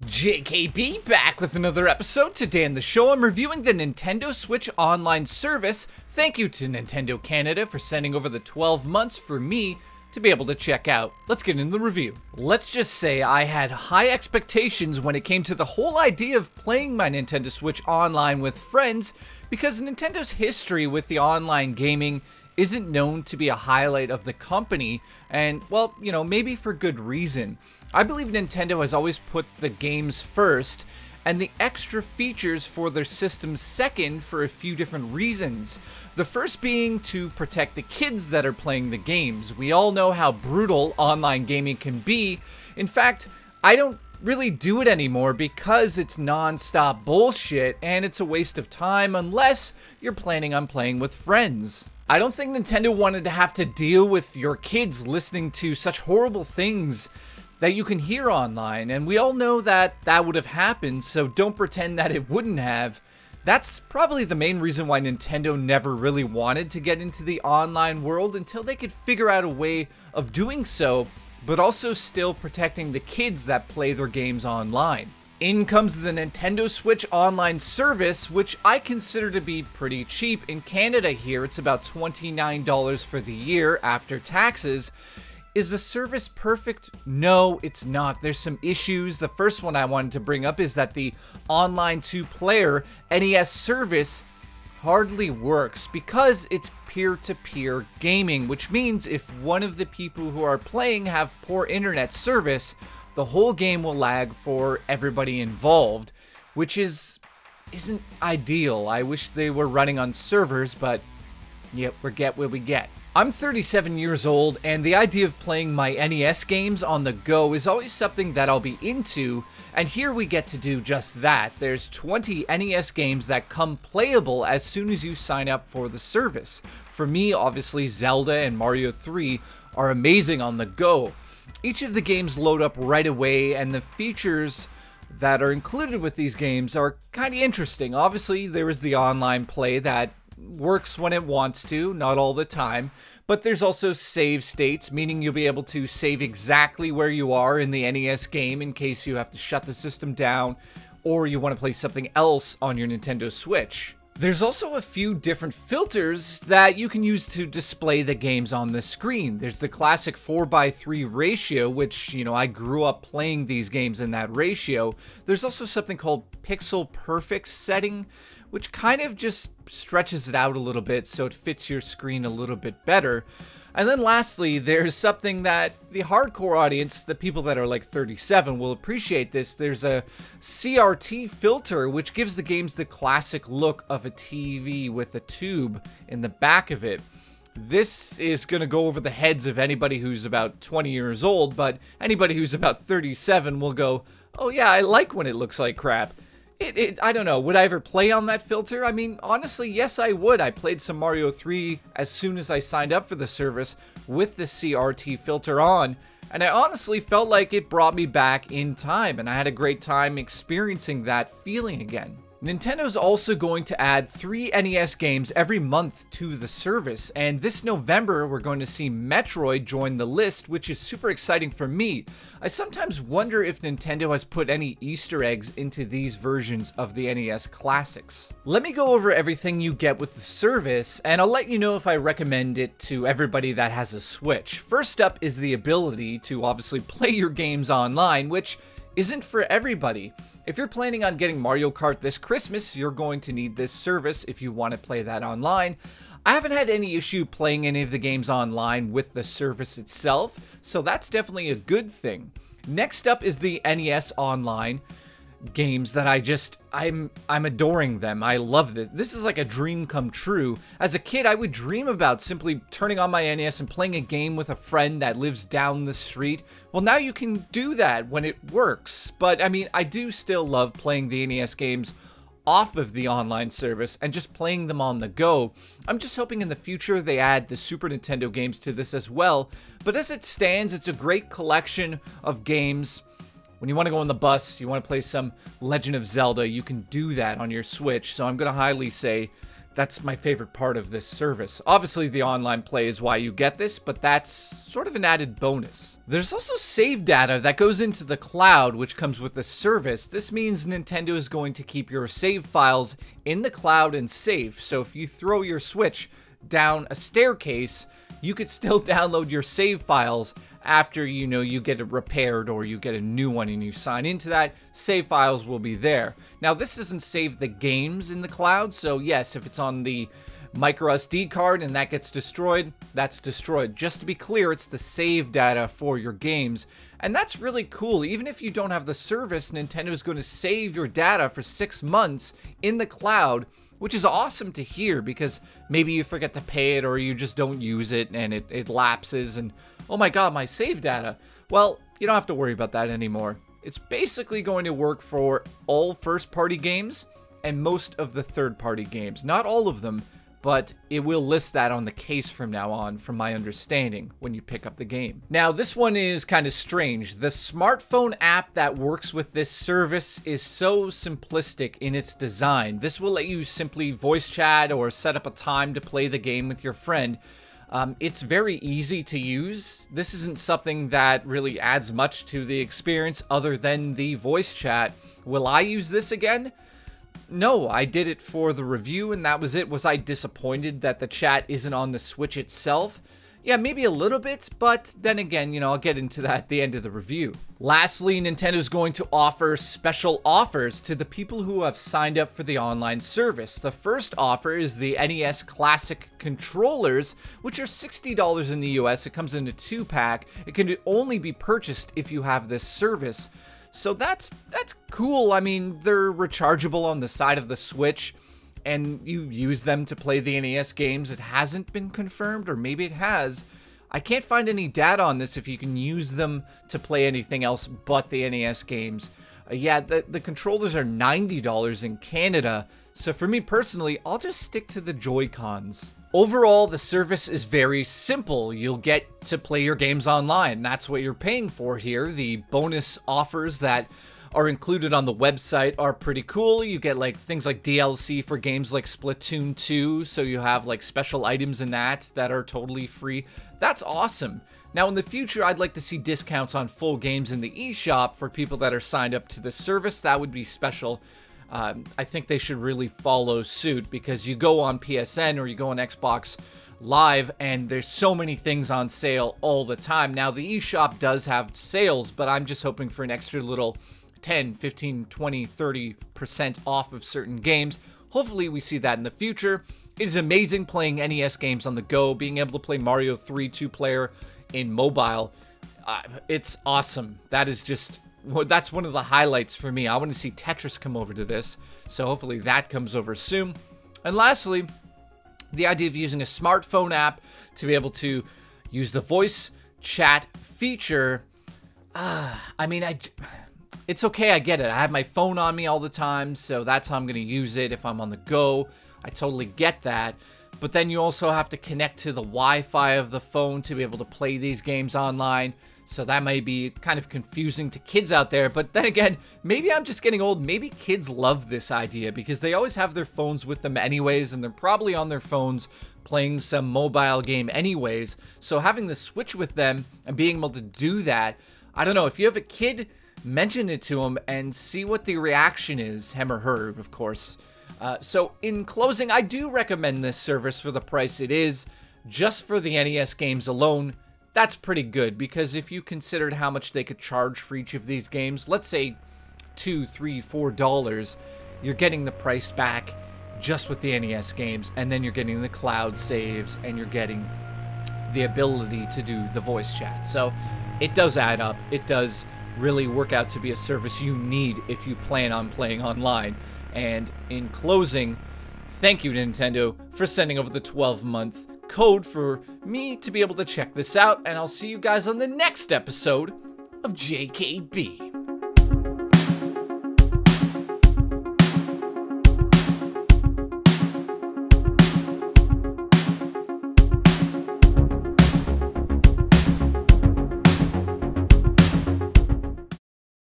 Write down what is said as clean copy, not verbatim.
JKB back with another episode. Today on the show, I'm reviewing the Nintendo Switch Online service. Thank you to Nintendo Canada for sending over the 12 months for me to be able to check out. Let's get into the review. Let's just say I had high expectations when it came to the whole idea of playing my Nintendo Switch Online with friends, because Nintendo's history with the online gaming isn't known to be a highlight of the company, and, well, you know, maybe for good reason. I believe Nintendo has always put the games first, and the extra features for their systems second for a few different reasons. The first being to protect the kids that are playing the games. We all know how brutal online gaming can be. In fact, I don't really do it anymore because it's non-stop bullshit, and it's a waste of time unless you're planning on playing with friends. I don't think Nintendo wanted to have to deal with your kids listening to such horrible things that you can hear online, and we all know that that would have happened, so don't pretend that it wouldn't have. That's probably the main reason why Nintendo never really wanted to get into the online world until they could figure out a way of doing so, but also still protecting the kids that play their games online. In comes the Nintendo Switch Online service, which I consider to be pretty cheap. In Canada here, it's about $29 for the year after taxes. Is the service perfect? No, it's not. There's some issues. The first one I wanted to bring up is that the online two-player NES service hardly works because it's peer-to-peer gaming, which means if one of the people who are playing have poor internet service, the whole game will lag for everybody involved, which isn't ideal. I wish they were running on servers, but yep, we get what we get. I'm 37 years old, and the idea of playing my NES games on the go is always something that I'll be into, and here we get to do just that. There's 20 NES games that come playable as soon as you sign up for the service. For me, obviously, Zelda and Mario 3 are amazing on the go. Each of the games load up right away, and the features that are included with these games are kind of interesting. Obviously, there is the online play that works when it wants to, not all the time, but there's also save states, meaning you'll be able to save exactly where you are in the NES game in case you have to shut the system down or you want to play something else on your Nintendo Switch. There's also a few different filters that you can use to display the games on the screen. There's the classic 4:3 ratio, which, you know, I grew up playing these games in that ratio. There's also something called Pixel Perfect setting, which kind of just stretches it out a little bit so it fits your screen a little bit better. And then lastly, there's something that the hardcore audience, the people that are like 37, will appreciate this. There's a Crt Filter, which gives the games the classic look of a TV with a tube in the back of it. This is going to go over the heads of anybody who's about 20 years old, but anybody who's about 37 will go, oh yeah, I like when it looks like crap. I don't know, would I ever play on that filter? I mean, honestly, yes, I would. I played some Mario 3 as soon as I signed up for the service with the Crt Filter on, and I honestly felt like it brought me back in time, and I had a great time experiencing that feeling again. Nintendo's also going to add 3 NES games every month to the service, and this November we're going to see Metroid join the list, which is super exciting for me. I sometimes wonder if Nintendo has put any Easter eggs into these versions of the NES classics. Let me go over everything you get with the service, and I'll let you know if I recommend it to everybody that has a Switch. First up is the ability to obviously play your games online, which isn't for everybody. If you're planning on getting Mario Kart this Christmas, you're going to need this service if you want to play that online. I haven't had any issue playing any of the games online with the service itself, so that's definitely a good thing. Next up is the NES Online games that I'm adoring them. I love this. This is like a dream come true. As a kid, I would dream about simply turning on my NES and playing a game with a friend that lives down the street. Well, now you can do that when it works. But I mean, I do still love playing the NES games off of the online service and just playing them on the go. I'm just hoping in the future they add the Super Nintendo games to this as well. But as it stands, it's a great collection of games. When you want to go on the bus, you want to play some Legend of Zelda, you can do that on your Switch. So I'm going to highly say that's my favorite part of this service. Obviously, the online play is why you get this, but that's sort of an added bonus. There's also save data that goes into the cloud, which comes with the service. This means Nintendo is going to keep your save files in the cloud and safe. So if you throw your Switch down a staircase, you could still download your save files after, you know, you get it repaired or you get a new one and you sign into that. Save files will be there. Now, this doesn't save the games in the cloud, so yes, if it's on the micro SD card and that gets destroyed, that's destroyed. Just to be clear, it's the save data for your games, and that's really cool. Even if you don't have the service, Nintendo is going to save your data for 6 months in the cloud, which is awesome to hear, because maybe you forget to pay it or you just don't use it and it lapses and, oh my god, my save data. Well, you don't have to worry about that anymore. It's basically going to work for all first-party games and most of the third-party games. Not all of them, but it will list that on the case from now on, from my understanding, when you pick up the game. Now, this one is kind of strange. The smartphone app that works with this service is so simplistic in its design. This will let you simply voice chat or set up a time to play the game with your friend. It's very easy to use. This isn't something that really adds much to the experience other than the voice chat. Will I use this again? No, I did it for the review and that was it. Was I disappointed that the chat isn't on the Switch itself? Yeah, maybe a little bit, but then again, you know, I'll get into that at the end of the review. Lastly, Nintendo's going to offer special offers to the people who have signed up for the online service. The first offer is the NES Classic controllers, which are $60 in the US. It comes in a 2-pack. It can only be purchased if you have this service. So that's cool. I mean, they're rechargeable on the side of the Switch, and you use them to play the NES games. It hasn't been confirmed, or maybe it has. I can't find any data on this if you can use them to play anything else but the NES games. Yeah, the controllers are $90 in Canada, so for me personally, I'll just stick to the Joy-Cons. Overall, the service is very simple. You'll get to play your games online. That's what you're paying for here. The bonus offers that are included on the website are pretty cool. You get like things like DLC for games like Splatoon 2, so you have like special items in that are totally free. That's awesome. Now in the future, I'd like to see discounts on full games in the eShop for people that are signed up to the service. That would be special. I think they should really follow suit, because you go on PSN or you go on Xbox Live and there's so many things on sale all the time. Now the eShop does have sales, but I'm just hoping for an extra little 10, 15, 20, 30% off of certain games. Hopefully we see that in the future. It is amazing playing NES games on the go, being able to play Mario 3 2-player in mobile. It's awesome. That is just... well, that's one of the highlights for me. I want to see Tetris come over to this, so hopefully that comes over soon. And lastly, the idea of using a smartphone app to be able to use the voice chat feature. I mean, it's okay, I get it. I have my phone on me all the time, so that's how I'm going to use it if I'm on the go. I totally get that. But then you also have to connect to the Wi-Fi of the phone to be able to play these games online. So that might be kind of confusing to kids out there. But then again, maybe I'm just getting old. Maybe kids love this idea because they always have their phones with them anyways, and they're probably on their phones playing some mobile game anyways. So having the Switch with them and being able to do that, I don't know. If you have a kid, mention it to them and see what the reaction is, him or her, of course. So in closing, I do recommend this service for the price it is. Just for the NES games alone, that's pretty good, because if you considered how much they could charge for each of these games, let's say $2, $3, $4, you're getting the price back just with the NES games, and then you're getting the cloud saves, and you're getting the ability to do the voice chat. So it does add up. It does really work out to be a service you need if you plan on playing online. And in closing, thank you, Nintendo, for sending over the 12-month code for me to be able to check this out, and I'll see you guys on the next episode of JKB.